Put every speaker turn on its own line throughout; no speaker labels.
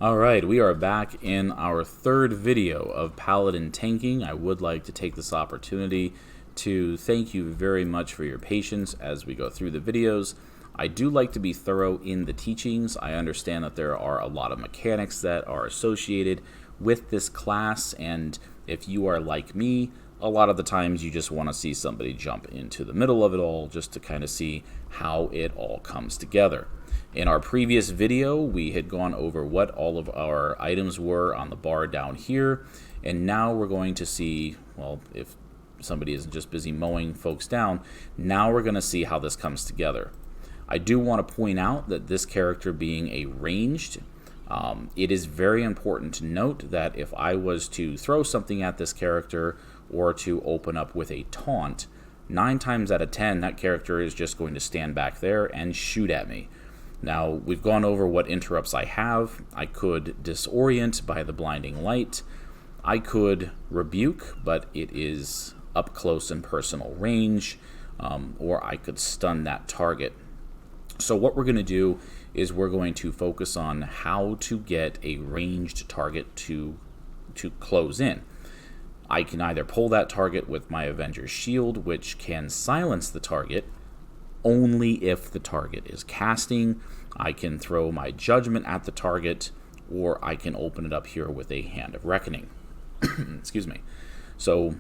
Alright, we are back in our third video of Paladin tanking. I would like to take this opportunity to thank you very much for your patience as we go through the videos. I do like to be thorough in the teachings. I understand that there are a lot of mechanics that are associated with this class, and if you are like me, a lot of the times you just want to see somebody jump into the middle of it all just to kind of see how it all comes together. In our previous video, we had gone over what all of our items were on the bar down here, and now we're going to see, well, if somebody isn't just busy mowing folks down, now we're going to see how this comes together. I do want to point out that this character being a ranged, it is very important to note that if I was to throw something at this character or to open up with a taunt, 9 times out of 10 that character is just going to stand back there and shoot at me. Now, we've gone over what interrupts I have. I could disorient by the blinding light. I could rebuke, but it is up close and personal range, or I could stun that target. So what we're going to do is we're going to focus on how to get a ranged target to close in. I can either pull that target with my Avenger's Shield, which can silence the target only if the target is casting. I can throw my Judgment at the target, or I can open it up here with a Hand of Reckoning. Excuse me. So,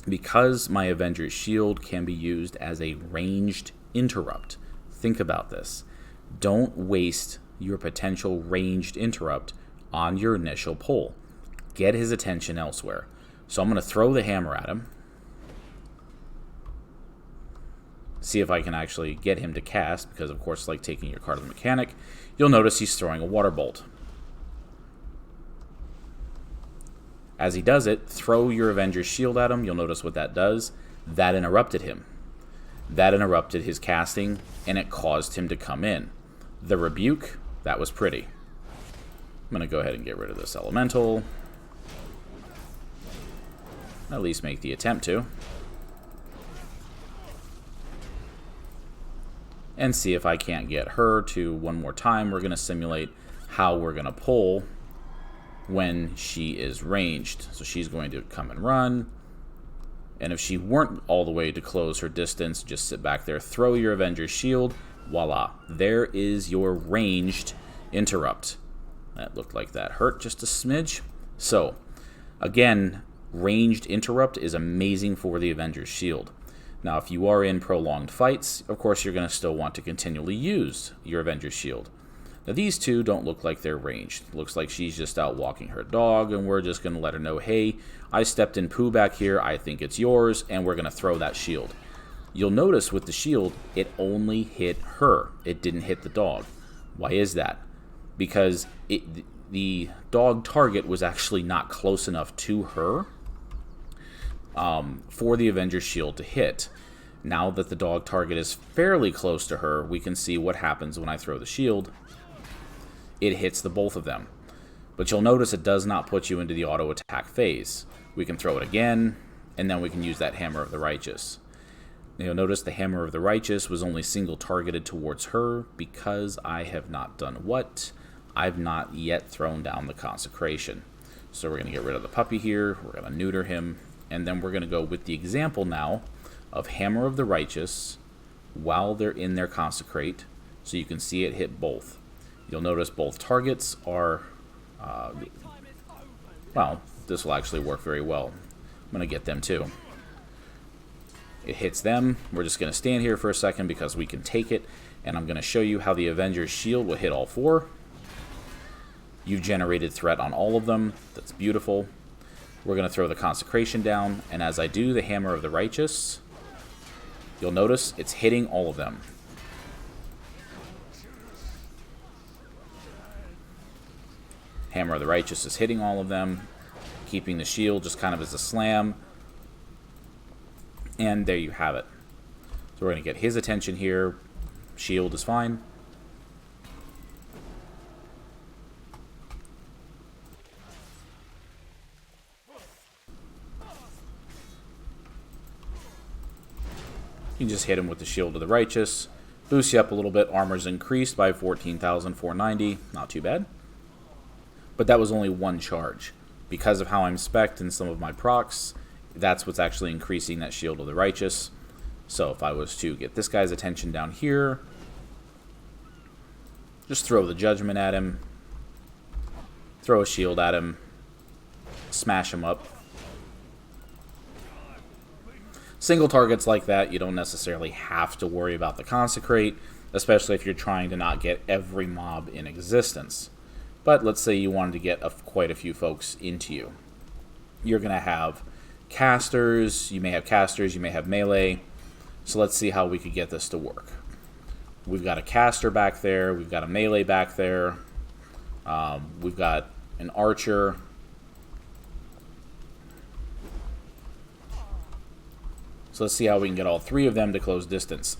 because my Avenger's Shield can be used as a ranged interrupt, think about this. Don't waste your potential ranged interrupt on your initial pull. Get his attention elsewhere. So I'm going to throw the hammer at him. See if I can actually get him to cast, because of course, like taking your card of the mechanic, you'll notice he's throwing a water bolt. As he does it, throw your Avenger's Shield at him. You'll notice what that does. That interrupted him. That interrupted his casting, and it caused him to come in. The rebuke, that was pretty. I'm going to go ahead and get rid of this elemental. At least make the attempt to. And see if I can't get her to one more time. We're going to simulate how we're going to pull when she is ranged. So she's going to come and run. And if she weren't all the way to close her distance, just sit back there, throw your Avenger's Shield. Voila. There is your ranged interrupt. That looked like that hurt just a smidge. So, again, ranged interrupt is amazing for the Avenger's Shield. Now, if you are in prolonged fights, of course, you're going to still want to continually use your Avenger's Shield. Now, these two don't look like they're ranged. Looks like she's just out walking her dog, and we're just going to let her know, hey, I stepped in poo back here, I think it's yours, and we're going to throw that shield. You'll notice with the shield, it only hit her. It didn't hit the dog. Why is that? Because the dog target was actually not close enough to her for the Avenger's Shield to hit. Now that the dog target is fairly close to her, we can see what happens when I throw the shield. It hits the both of them. But you'll notice it does not put you into the auto attack phase. We can throw it again, and then we can use that Hammer of the Righteous. You'll notice the Hammer of the Righteous was only single targeted towards her because I have not done what? I've not yet thrown down the Consecration. So we're going to get rid of the puppy here, we're going to neuter him, and then we're going to go with the example now of Hammer of the Righteous while they're in their Consecrate, so you can see it hit both. You'll notice both targets are, well, this will actually work very well. I'm going to get them too. It hits them. We're just going to stand here for a second because we can take it, and I'm going to show you how the Avenger's Shield will hit all 4. You've generated threat on all of them. That's beautiful. We're going to throw the Consecration down, and as I do the Hammer of the Righteous, you'll notice it's hitting all of them. Hammer of the Righteous is hitting all of them, keeping the shield just kind of as a slam. And there you have it. So we're going to get his attention here. Shield is fine. You can just hit him with the Shield of the Righteous. Boosts you up a little bit. Armor's increased by 14,490. Not too bad. but that was only one charge. Because of how I'm spec'd in some of my procs, that's what's actually increasing that Shield of the Righteous. So if I was to get this guy's attention down here, just throw the Judgment at him, throw a shield at him, smash him up. Single targets like that, you don't necessarily have to worry about the Consecrate, especially if you're trying to not get every mob in existence. But let's say you wanted to get quite a few folks into you. You're going to have casters, you may have melee. So let's see how we could get this to work. We've got a caster back there, we've got a melee back there, we've got an archer. So let's see how we can get all three of them to close distance.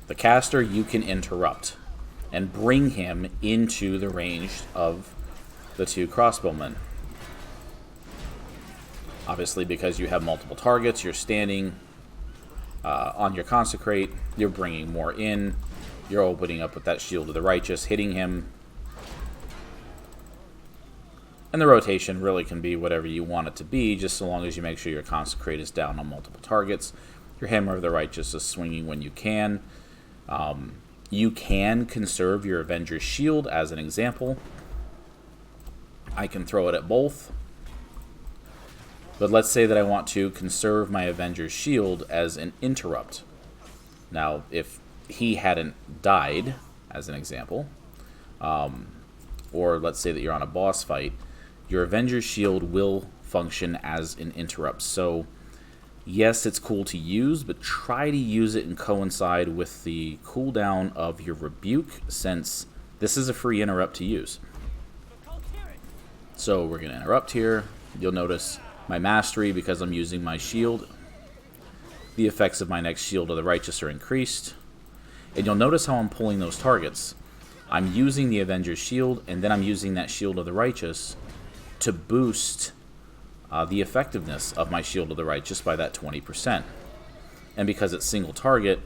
The caster you can interrupt and bring him into the range of the two crossbowmen. Obviously, because you have multiple targets, you're standing on your Consecrate, you're bringing more in, you're opening up with that Shield of the Righteous, hitting him. And the rotation really can be whatever you want it to be, just so long as you make sure your Consecrate is down on multiple targets. Your Hammer of the Righteous is swinging when you can. You can conserve your Avenger's Shield, as an example. I can throw it at both. But let's say that I want to conserve my Avenger's Shield as an interrupt. Now, if he hadn't died, as an example, or let's say that you're on a boss fight, your Avenger's Shield will function as an interrupt. So, yes, it's cool to use, but try to use it and coincide with the cooldown of your Rebuke, since this is a free interrupt to use. So we're going to interrupt here. You'll notice my mastery, because I'm using my shield, the effects of my next Shield of the Righteous are increased. And you'll notice how I'm pulling those targets. I'm using the Avenger's Shield, and then I'm using that Shield of the Righteous to boost the effectiveness of my Shield of the Righteous by that 20%. And because it's single target,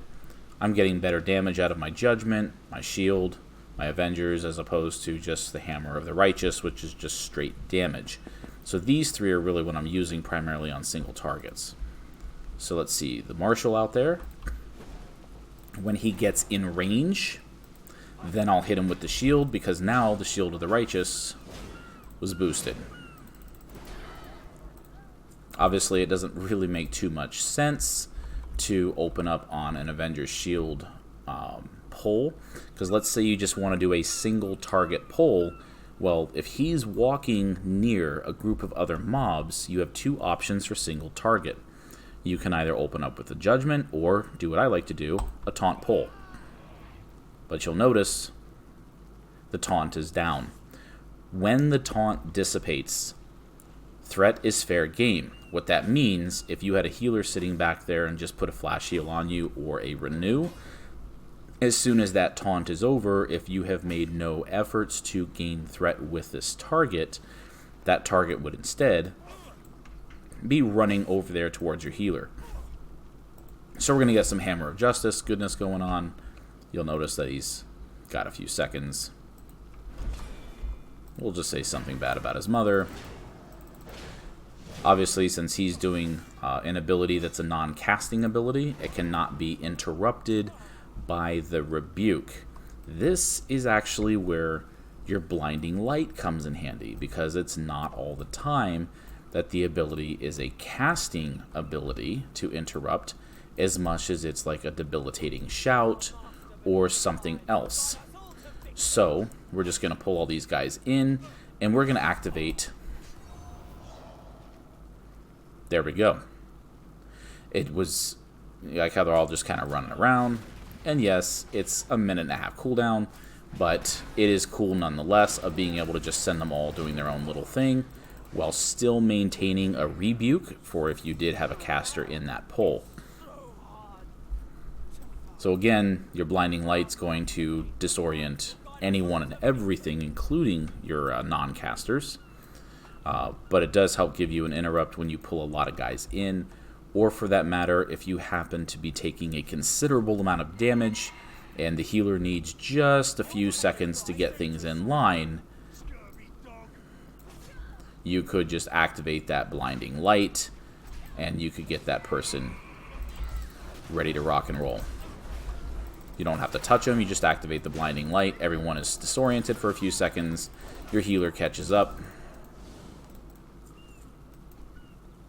I'm getting better damage out of my Judgment, my Shield, my Avengers, as opposed to just the Hammer of the Righteous, which is just straight damage. So these three are really what I'm using primarily on single targets. So let's see, the Marshal out there, when he gets in range, then I'll hit him with the shield, because now the Shield of the Righteous was boosted. Obviously, it doesn't really make too much sense to open up on an Avenger's Shield pull, because let's say you just want to do a single target pull. Well, if he's walking near a group of other mobs, you have two options for single target. You can either open up with a Judgment, or do what I like to do, a taunt pull. But you'll notice the taunt is down. When the taunt dissipates, threat is fair game. What that means, if you had a healer sitting back there and just put a flash heal on you or a renew, as soon as that taunt is over, if you have made no efforts to gain threat with this target, that target would instead be running over there towards your healer. So we're going to get some Hammer of Justice goodness going on. You'll notice that he's got a few seconds. We'll just say something bad about his mother. Obviously, since he's doing an ability that's a non-casting ability, it cannot be interrupted by the Rebuke. This is actually where your Blinding Light comes in handy, because it's not all the time that the ability is a casting ability to interrupt, as much as it's like a debilitating shout or something else. So we're just going to pull all these guys in, and we're going to activate. There we go. It was like how they're all just kind of running around. And yes, it's a 1.5-minute cooldown, but it is cool nonetheless of being able to just send them all doing their own little thing, while still maintaining a Rebuke for if you did have a caster in that pull. So again, your Blinding Light's going to disorient anyone and everything, including your non-casters. But it does help give you an interrupt when you pull a lot of guys in, or for that matter, if you happen to be taking a considerable amount of damage and the healer needs just a few seconds to get things in line, you could just activate that blinding light, and you could get that person ready to rock and roll. You don't have to touch them, you just activate the blinding light. Everyone is disoriented for a few seconds. Your healer catches up,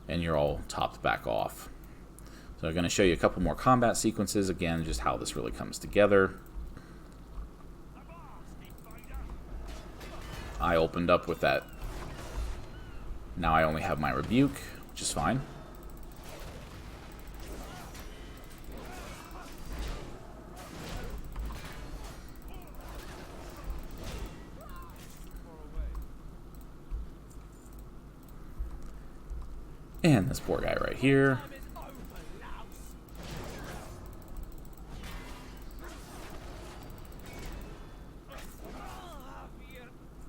and you're all topped back off. So I'm going to show you a couple more combat sequences, again, just how this really comes together. I opened up with that. Now I only have my rebuke, which is fine. And this poor guy right here.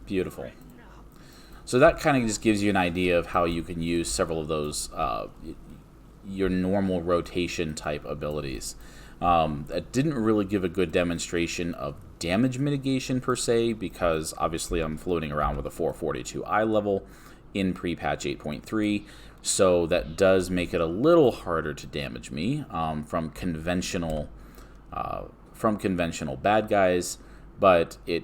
Beautiful. So that kind of just gives you an idea of how you can use several of those, your normal rotation type abilities. That didn't really give a good demonstration of damage mitigation per se, because obviously I'm floating around with a 442 eye level in pre-patch 8.3. So that does make it a little harder to damage me from conventional bad guys, but it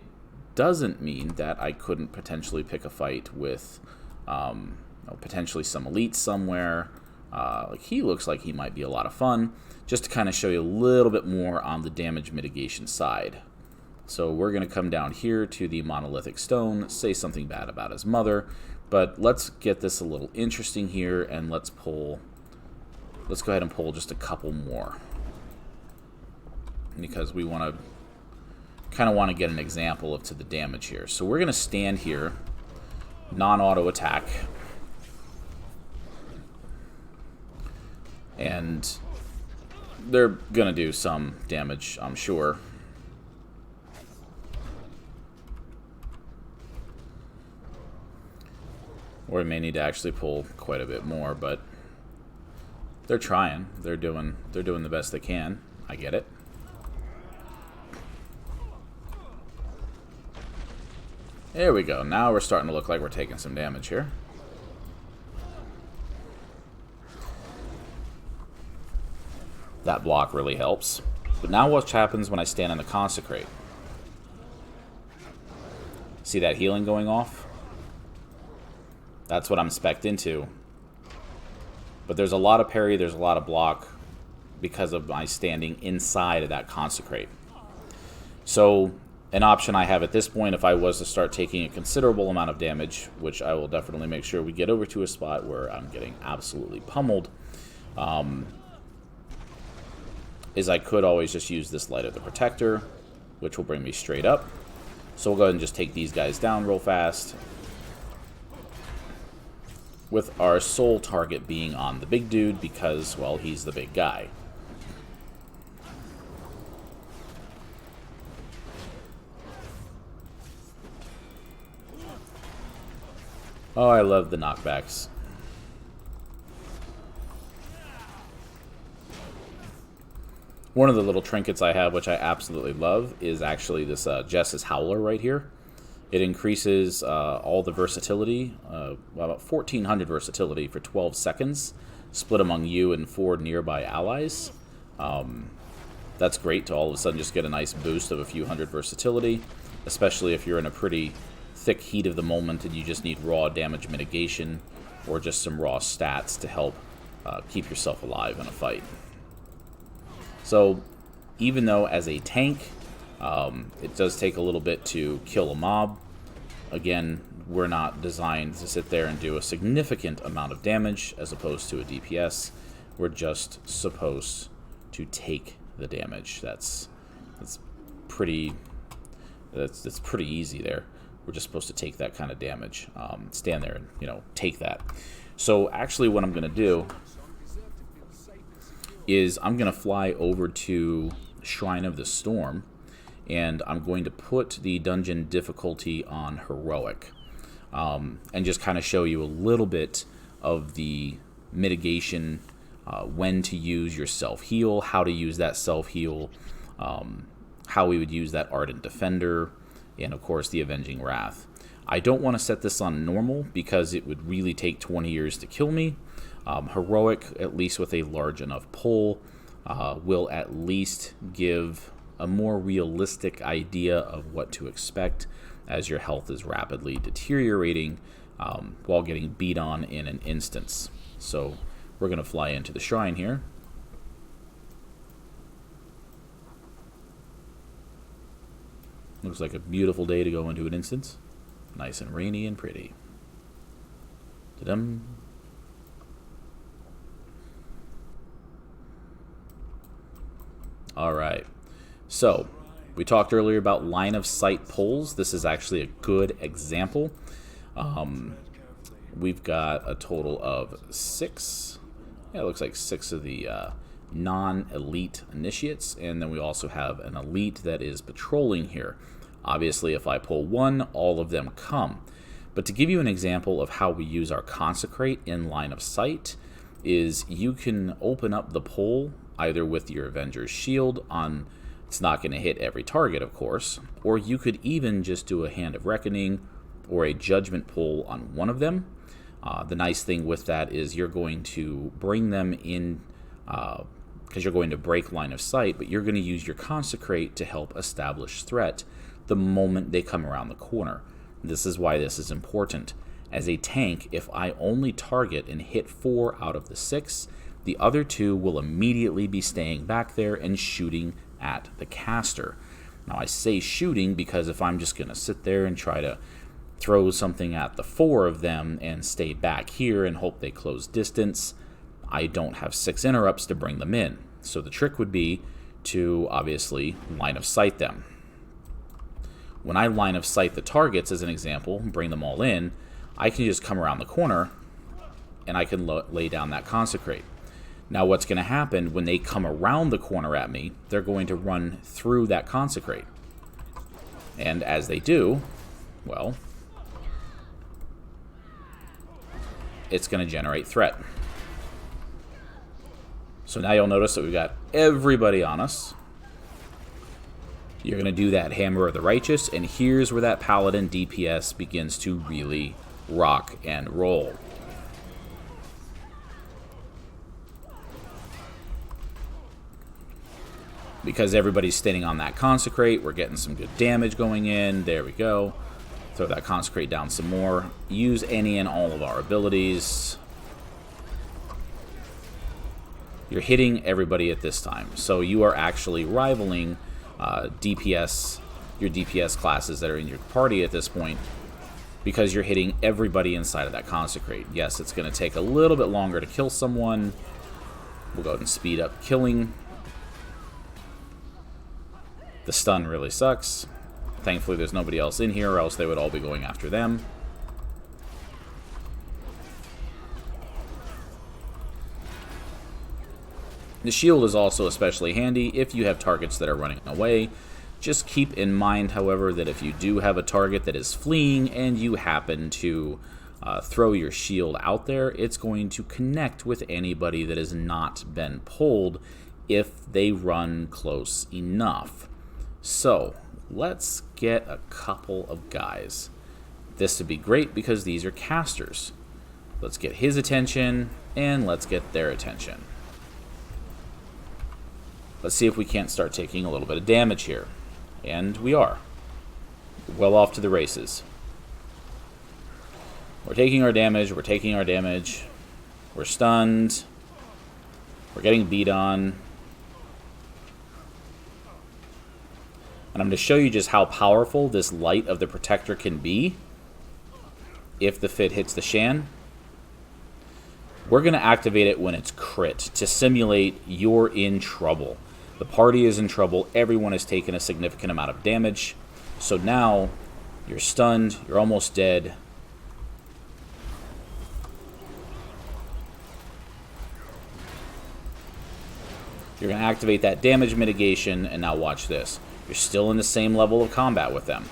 doesn't mean that I couldn't potentially pick a fight with potentially some elites somewhere. Like he looks like he might be a lot of fun, just to kind of show you a little bit more on the damage mitigation side. So we're going to come down here to the monolithic stone, say something bad about his mother, but let's get this a little interesting here, and let's go ahead and pull just a couple more, because we want to get an example to the damage here. So we're going to stand here, non-auto attack, and they're going to do some damage, I'm sure. Or we may need to actually pull quite a bit more, but they're trying. They're doing the best they can. I get it. There we go. Now we're starting to look like we're taking some damage here. That block really helps. But now what happens when I stand in the Consecrate? See that healing going off? That's what I'm spec'd into. But there's a lot of parry, there's a lot of block because of my standing inside of that Consecrate. So an option I have at this point, if I was to start taking a considerable amount of damage, which I will definitely make sure we get over to a spot where I'm getting absolutely pummeled, is I could always just use this Light of the Protector, which will bring me straight up. So we'll go ahead and just take these guys down real fast, with our sole target being on the big dude because, well, he's the big guy. Oh, I love the knockbacks. One of the little trinkets I have, which I absolutely love, is actually this Jess's Howler right here. It increases all the versatility, about 1,400 versatility for 12 seconds, split among you and 4 nearby allies. That's great to all of a sudden just get a nice boost of a few hundred versatility, especially if you're in a pretty thick heat of the moment and you just need raw damage mitigation or just some raw stats to help keep yourself alive in a fight. So even though as a tank, it does take a little bit to kill a mob. Again, we're not designed to sit there and do a significant amount of damage as opposed to a DPS. We're just supposed to take the damage. That's pretty easy there. We're just supposed to take that kind of damage. Stand there and, take that. So actually what I'm going to do is I'm going to fly over to Shrine of the Storm, and I'm going to put the dungeon difficulty on Heroic, and just kind of show you a little bit of the mitigation, when to use your self-heal, how to use that self-heal, how we would use that Ardent Defender, and of course the Avenging Wrath. I don't want to set this on normal because it would really take 20 years to kill me. Heroic, at least with a large enough pull, will at least give a more realistic idea of what to expect as your health is rapidly deteriorating while getting beat on in an instance. So we're going to fly into the shrine here. Looks like a beautiful day to go into an instance. Nice and rainy and pretty. Ta-dum. All right. So we talked earlier about line of sight pulls. This is actually a good example. We've got a total of 6. Yeah, it looks like 6 of the non-elite initiates, and then we also have an elite that is patrolling here. Obviously, if I pull 1, all of them come. But to give you an example of how we use our consecrate in line of sight is you can open up the pull either with your Avenger's Shield on, it's not going to hit every target, of course, or you could even just do a Hand of Reckoning or a Judgment pull on one of them. The nice thing with that is you're going to bring them in because you're going to break line of sight, but you're going to use your consecrate to help establish threat the moment they come around the corner. This is why this is important. As a tank, if I only target and hit 4 out of the 6, the other 2 will immediately be staying back there and shooting at the caster. Now I say shooting because if I'm just going to sit there and try to throw something at the 4 of them and stay back here and hope they close distance, I don't have 6 interrupts to bring them in. So the trick would be to obviously line of sight them. When I line of sight the targets, as an example, and bring them all in, I can just come around the corner and I can lay down that consecrate. Now what's going to happen when they come around the corner at me, they're going to run through that consecrate. And as they do, well, it's going to generate threat. So now you'll notice that we've got everybody on us. You're going to do that Hammer of the Righteous, and here's where that Paladin DPS begins to really rock and roll. Because everybody's standing on that consecrate, we're getting some good damage going in. There we go. Throw that consecrate down some more. Use any and all of our abilities. You're hitting everybody at this time. So you are actually rivaling DPS, your DPS classes that are in your party at this point, because you're hitting everybody inside of that consecrate. Yes, it's going to take a little bit longer to kill someone. We'll go ahead and speed up killing. The stun really sucks. Thankfully there's nobody else in here, or else they would all be going after them. The shield is also especially handy if you have targets that are running away. Just keep in mind, however, that if you do have a target that is fleeing and you happen to throw your shield out there, it's going to connect with anybody that has not been pulled if they run close enough. So let's get a couple of guys. This would be great because these are casters. Let's get his attention and let's get their attention. Let's see if we can't start taking a little bit of damage here. And we are. Well off to the races. We're taking our damage, we're taking our damage. We're stunned. We're getting beat on. And I'm going to show you just how powerful this Light of the Protector can be if the fit hits the Shan. We're going to activate it when it's crit to simulate you're in trouble. The party is in trouble. Everyone has taken a significant amount of damage. So now you're stunned. You're almost dead. You're going to activate that damage mitigation, and now watch this. You're still in the same level of combat with them.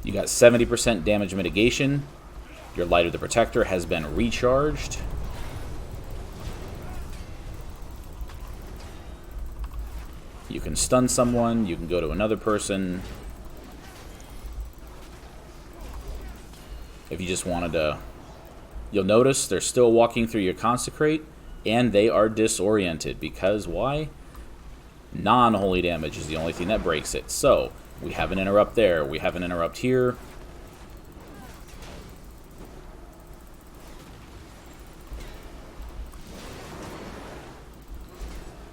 You got 70% damage mitigation. Your Light of the Protector has been recharged. You can stun someone, you can go to another person. If you just wanted to, you'll notice they're still walking through your consecrate, and they are disoriented because why? Non-holy damage is the only thing that breaks it. So we have an interrupt there, we have an interrupt here.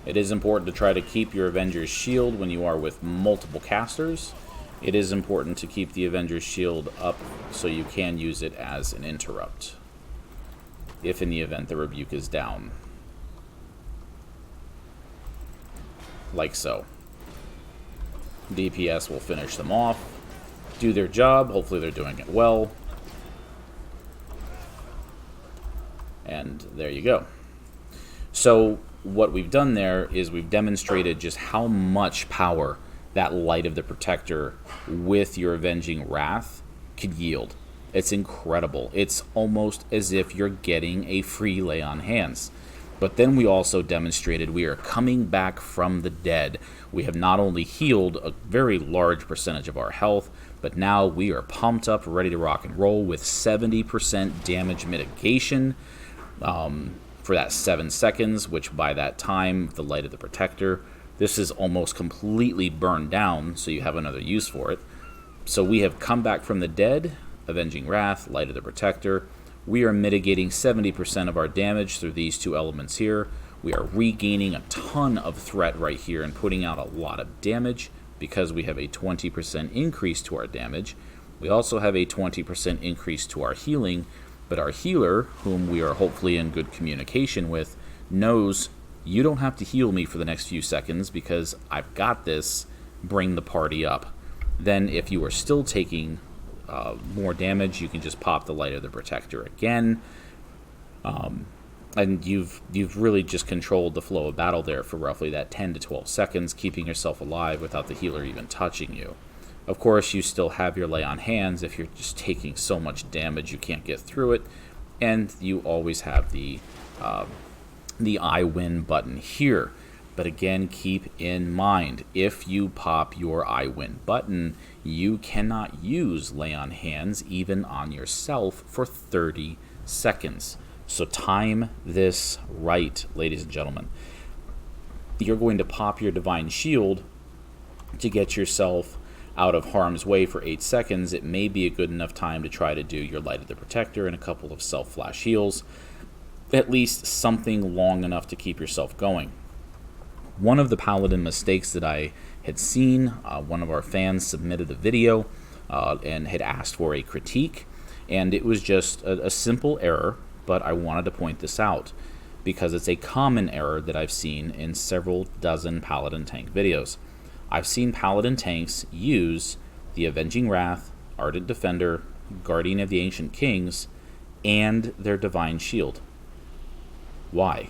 It is important to try to keep your Avenger's Shield when you are with multiple casters. It is important to keep the Avenger's Shield up so you can use it as an interrupt, if in the event the rebuke is down. Like so. DPS will finish them off, do their job, hopefully they're doing it well. And there you go. So what we've done there is we've demonstrated just how much power that Light of the Protector with your Avenging Wrath could yield. It's incredible. It's almost as if you're getting a free lay on hands. But then we also demonstrated we are coming back from the dead. We have not only healed a very large percentage of our health, but now we are pumped up, ready to rock and roll with 70% damage mitigation for that 7 seconds, which by that time, the Light of the Protector, this is almost completely burned down, so you have another use for it. So we have come back from the dead, Avenging Wrath, Light of the Protector. We are mitigating 70% of our damage through these two elements here. We are regaining a ton of threat right here and putting out a lot of damage because we have a 20% increase to our damage. We also have a 20% increase to our healing, but our healer, whom we are hopefully in good communication with, knows you don't have to heal me for the next few seconds because I've got this. Bring the party up. Then if you are still taking more damage, you can just pop the Light of the Protector again. And you've really just controlled the flow of battle there for roughly that 10 to 12 seconds, keeping yourself alive without the healer even touching you. Of course, you still have your lay on hands if you're just taking so much damage you can't get through it, and you always have the I win button here. But again, keep in mind, if you pop your I win button, you cannot use lay on hands even on yourself for 30 seconds. So time this right, ladies and gentlemen. You're going to pop your Divine Shield to get yourself out of harm's way for 8 seconds. It may be a good enough time to try to do your Light of the Protector and a couple of self-flash heals. At least something long enough to keep yourself going. One of the Paladin mistakes that I had seen, one of our fans submitted a video and had asked for a critique, and it was just a simple error, but I wanted to point this out because it's a common error that I've seen in several dozen Paladin tank videos. I've seen Paladin tanks use the Avenging Wrath, Ardent Defender, Guardian of the Ancient Kings, and their Divine Shield. Why?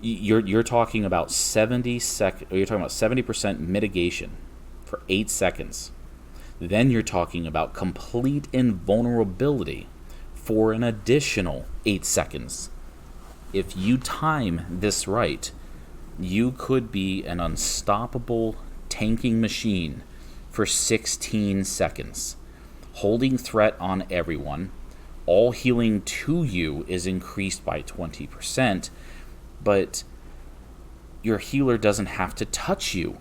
You're talking about 70% mitigation for 8 seconds. Then you're talking about complete invulnerability for an additional 8 seconds. If you time this right, you could be an unstoppable tanking machine for 16 seconds, holding threat on everyone. All healing to you is increased by 20%, but your healer doesn't have to touch you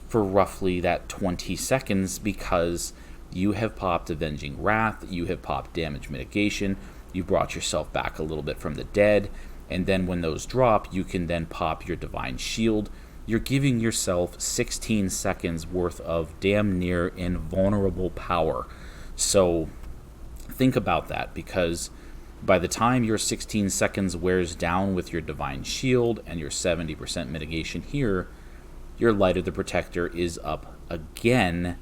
for roughly that 20 seconds because you have popped Avenging Wrath, you have popped damage mitigation, you brought yourself back a little bit from the dead, and then when those drop, you can then pop your Divine Shield. You're giving yourself 16 seconds worth of damn near invulnerable power. So think about that, because by the time your 16 seconds wears down with your Divine Shield and your 70% mitigation here, your Light of the Protector is up again.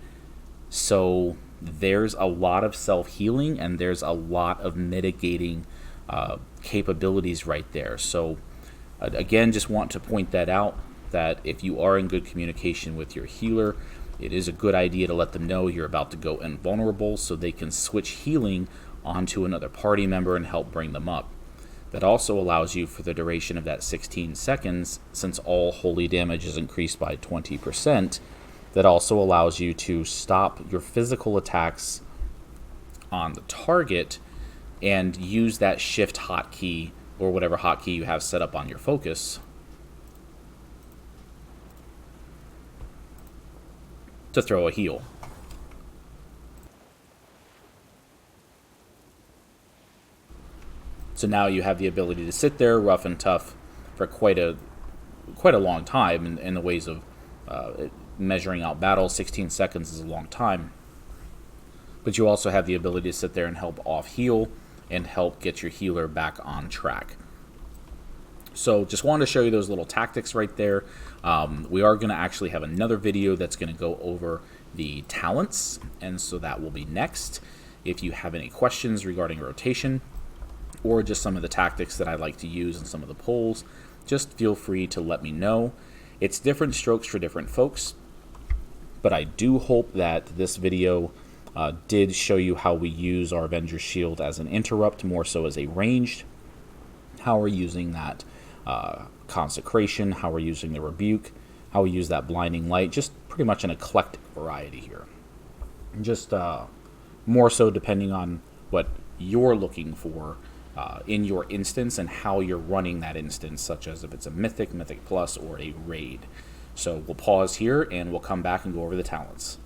So there's a lot of self-healing and there's a lot of mitigating capabilities right there. So again, just want to point that out, that if you are in good communication with your healer, it is a good idea to let them know you're about to go invulnerable so they can switch healing onto another party member and help bring them up. That also allows you, for the duration of that 16 seconds, since all holy damage is increased by 20%, that also allows you to stop your physical attacks on the target and use that shift hotkey or whatever hotkey you have set up on your focus to throw a heal. So now you have the ability to sit there rough and tough for quite a long time in the ways of measuring out battles. 16 seconds is a long time. But you also have the ability to sit there and help off heal and help get your healer back on track. So just wanted to show you those little tactics right there. We are going to actually have another video that's going to go over the talents, and so that will be next. If you have any questions regarding rotation or just some of the tactics that I like to use in some of the polls, just feel free to let me know. It's different strokes for different folks, but I do hope that this video did show you how we use our Avenger's Shield as an interrupt, more so as a ranged, how we're using that consecration, how we're using the rebuke, how we use that blinding light, just pretty much an eclectic variety here. Just more so depending on what you're looking for in your instance and how you're running that instance, such as if it's a Mythic, Mythic Plus, or a Raid. So we'll pause here and we'll come back and go over the talents.